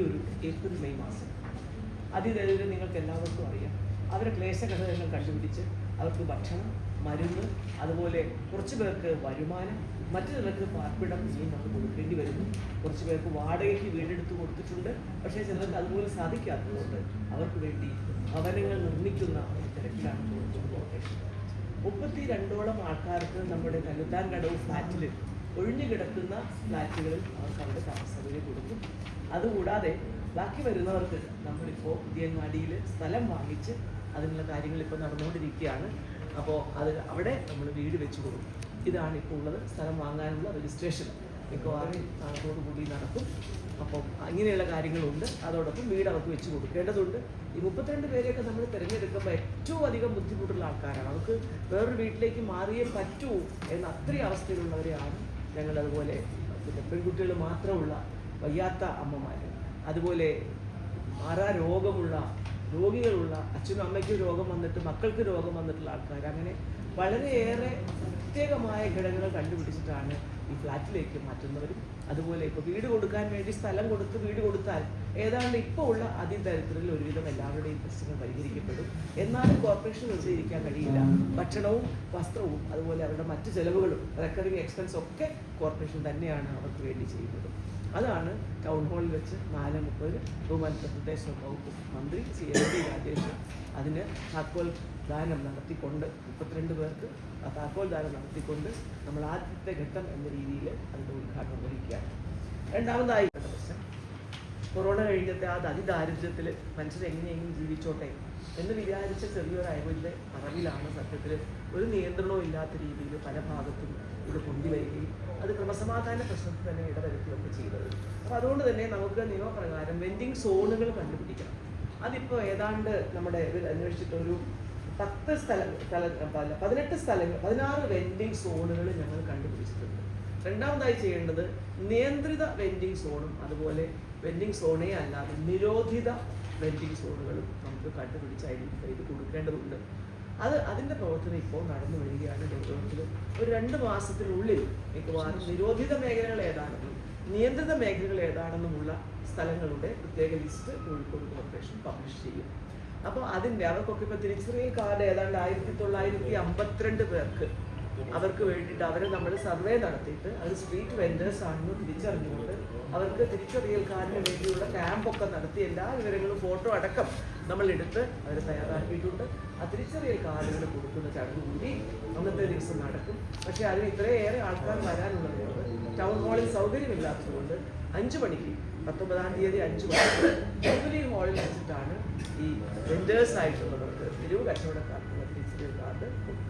ഒരു April May മാസം അതിദരിദ്രം നിങ്ങൾക്ക് എല്ലാവർക്കും അറിയാം. അവരെ ക്ലേശഘടകങ്ങൾ കണ്ടുപിടിച്ച് അവർക്ക് ഭക്ഷണം, മരുന്ന്, അതുപോലെ കുറച്ച് പേർക്ക് വരുമാനം, മറ്റു ചിലർക്ക് പാർപ്പിടം ഇനിയും നമ്മൾ കൊടുക്കേണ്ടി വരുന്നു. കുറച്ച് പേർക്ക് വാടകയ്ക്ക് വീടെടുത്ത് കൊടുത്തിട്ടുണ്ട്. പക്ഷേ ചിലർക്ക് അതുപോലെ സാധിക്കാത്തതുകൊണ്ട് അവർക്ക് വേണ്ടി ഭവനങ്ങൾ നിർമ്മിക്കുന്ന തിരക്കിലാണ് കോർപ്പറേഷൻ. 32ഓളം ആൾക്കാർക്ക് നമ്മുടെ കല്ലുത്താൻ കടവ് ഫ്ലാറ്റിൽ ഒഴിഞ്ഞു കിടക്കുന്ന ഫ്ലാറ്റുകളിൽ അവർക്ക് അവരുടെ താമസ സൗകര്യം കൊടുക്കും. അതുകൂടാതെ ബാക്കി വരുന്നവർക്ക് നമ്മളിപ്പോൾ പുതിയങ്ങാടിയിൽ സ്ഥലം വാങ്ങിച്ച് അതിനുള്ള കാര്യങ്ങൾ ഇപ്പോൾ നടന്നുകൊണ്ടിരിക്കുകയാണ്. അപ്പോൾ അവിടെ നമ്മൾ വീട് വെച്ച് കൊടുക്കും. ഇതാണ് ഇപ്പോൾ ഉള്ളത്. സ്ഥലം വാങ്ങാനുള്ള രജിസ്ട്രേഷൻ മിക്കവാറും നാളത്തോടുകൂടി നടക്കും. അപ്പം അങ്ങനെയുള്ള കാര്യങ്ങളുണ്ട്. അതോടൊപ്പം വീട് അവർക്ക് വെച്ച് കൊടുക്കേണ്ടതുണ്ട്. ഈ 32 പേരെയൊക്കെ നമ്മൾ തിരഞ്ഞെടുക്കുമ്പോൾ ഏറ്റവും അധികം ബുദ്ധിമുട്ടുള്ള ആൾക്കാരാണ്. അവർക്ക് വേറൊരു വീട്ടിലേക്ക് മാറിയേ പറ്റൂ എന്ന അത്രയും അവസ്ഥയിലുള്ളവരെയാണ് ഞങ്ങൾ. അതുപോലെ പിന്നെ പെൺകുട്ടികൾ മാത്രമുള്ള വയ്യാത്ത അമ്മമാർ, അതുപോലെ രോഗികളുള്ള അച്ഛനും അമ്മയ്ക്കും രോഗം വന്നിട്ട് മക്കൾക്ക് രോഗം വന്നിട്ടുള്ള ആൾക്കാർ, അങ്ങനെ വളരെയേറെ പ്രത്യേകമായ ഘടകങ്ങൾ കണ്ടുപിടിച്ചിട്ടാണ് ഈ ഫ്ലാറ്റിലേക്ക് മാറ്റുന്നവരും. അതുപോലെ ഇപ്പോൾ വീട് കൊടുക്കാൻ വേണ്ടി സ്ഥലം കൊടുത്ത് വീട് കൊടുത്താൽ ഏതാണ്ട് ഇപ്പോൾ ഉള്ള അതിദരിദ്രരിൽ ഒരുവിധം എല്ലാവരുടെയും പ്രശ്നങ്ങൾ പരിഹരിക്കപ്പെടും. എന്നാലും കോർപ്പറേഷൻ വെച്ചിരിക്കാൻ കഴിയില്ല. ഭക്ഷണവും വസ്ത്രവും അതുപോലെ അവരുടെ മറ്റ് ചെലവുകളും റെക്കറിങ് എക്സ്പെൻസ് ഒക്കെ കോർപ്പറേഷൻ തന്നെയാണ് അവർക്ക് വേണ്ടി ചെയ്യുന്നത്. അതാണ് ടൗൺ ഹാളിൽ വെച്ച് 4:30 ബഹുമാനപ്പെട്ട പ്രദേശ വകുപ്പ് മന്ത്രി CLD രാജേഷ് അതിന് താക്കോൽ ദാനം നടത്തിക്കൊണ്ട് 32 പേർക്ക് ആ താക്കോൽ ദാനം നടത്തിക്കൊണ്ട് നമ്മൾ ആദ്യത്തെ ഘട്ടം എന്ന രീതിയിൽ അതിൻ്റെ ഉദ്ഘാടനം വഹിക്കുകയാണ്. രണ്ടാമതായി പ്രശ്നം കൊറോണ കഴിഞ്ഞത്തെ ആ അതിദാരിദ്ര്യത്തിൽ മനുഷ്യർ എങ്ങനെയെങ്കിലും ജീവിച്ചോട്ടെ എന്ന് വിചാരിച്ച ചെറിയൊരു അയവിൻ്റെ മറവിലാണ് സത്യത്തിൽ ഒരു നിയന്ത്രണവും ഇല്ലാത്ത രീതിയിൽ പല ഭാഗത്തും ഇത് കൊണ്ടുവരികയും അത് ക്രമസമാധാന പ്രശ്നത്തിൽ തന്നെ ഇടവരുത്തുകയൊക്കെ ചെയ്തത്. അപ്പോൾ അതുകൊണ്ട് തന്നെ നമുക്ക് നിയമപ്രകാരം വെൻഡിങ് സോണുകൾ കണ്ടുപിടിക്കണം. അതിപ്പോൾ ഏതാണ്ട് നമ്മുടെ ഇതിൽ അന്വേഷിച്ചിട്ട് ഒരു 16 വെൻഡിങ് സോണുകൾ ഞങ്ങൾ കണ്ടുപിടിച്ചിട്ടുണ്ട്. രണ്ടാമതായി ചെയ്യേണ്ടത് നിയന്ത്രിത വെൻഡിങ് സോണും അതുപോലെ വെൻഡിങ് സോണേ അല്ലാതെ നിരോധിത വെൻഡിങ് സോണുകളും നമുക്ക് കണ്ടുപിടിച്ച് ഐഡൻറ്റിഫൈ ചെയ്ത് കൊടുക്കേണ്ടതുണ്ട്. അതിൻ്റെ പ്രവർത്തനം ഇപ്പോൾ നടന്നു വരികയാണ് ഗവൺമെൻറ്റിൽ. ഒരു 2 മാസത്തിനുള്ളിൽ മിക്കവാറും നിരോധിത മേഖലകൾ ഏതാണെന്നും നിയന്ത്രിത മേഖലകൾ ഏതാണെന്നുമുള്ള സ്ഥലങ്ങളുടെ പ്രത്യേക ലിസ്റ്റ് കോഴിക്കോട് കോർപ്പറേഷൻ പബ്ലിഷ് ചെയ്യും. അപ്പോൾ അവർക്കൊക്കെ ഇപ്പോൾ തിരിച്ചറിയൽ കാർഡ് ഏതാണ്ട് 1952 പേർക്ക് അവർക്ക് വേണ്ടിയിട്ട് അവരെ നമ്മൾ സർവേ നടത്തിയിട്ട് അത് സ്ട്രീറ്റ് വെൻഡേഴ്സ് ആണെന്ന് തിരിച്ചറിഞ്ഞുകൊണ്ട് അവർക്ക് തിരിച്ചറിയൽ കാർഡിന് വേണ്ടിയുള്ള ക്യാമ്പൊക്കെ നടത്തി എല്ലാ വിവരങ്ങളും ഫോട്ടോ അടക്കം നമ്മളെടുത്ത് അവർ തയ്യാറാക്കിയിട്ടുണ്ട്. ആ തിരിച്ചറിയൽ കാർഡുകൾ കൊടുക്കുന്ന ചടങ്ങ് കൂടി അന്നത്തെ ദിവസം നടക്കും. പക്ഷേ അതിന് ഇത്രയേറെ ആൾക്കാർ വരാനുള്ളതുകൊണ്ട് ടൗൺ ഹാളിൽ സൗകര്യമില്ലാത്തതുകൊണ്ട് 5 മണിക്ക് 19-ാം തീയതി 5 മണിക്ക് ജൂബിലി ഹാളിൽ വെച്ചിട്ടാണ് ഈ വെൻഡേഴ്സ് ആയിട്ടുള്ളവർക്ക് തെരുവ് കച്ചവടക്കാർക്കുള്ള തിരിച്ചറിയൽ കാർഡ് കൊടുക്കുന്നത്.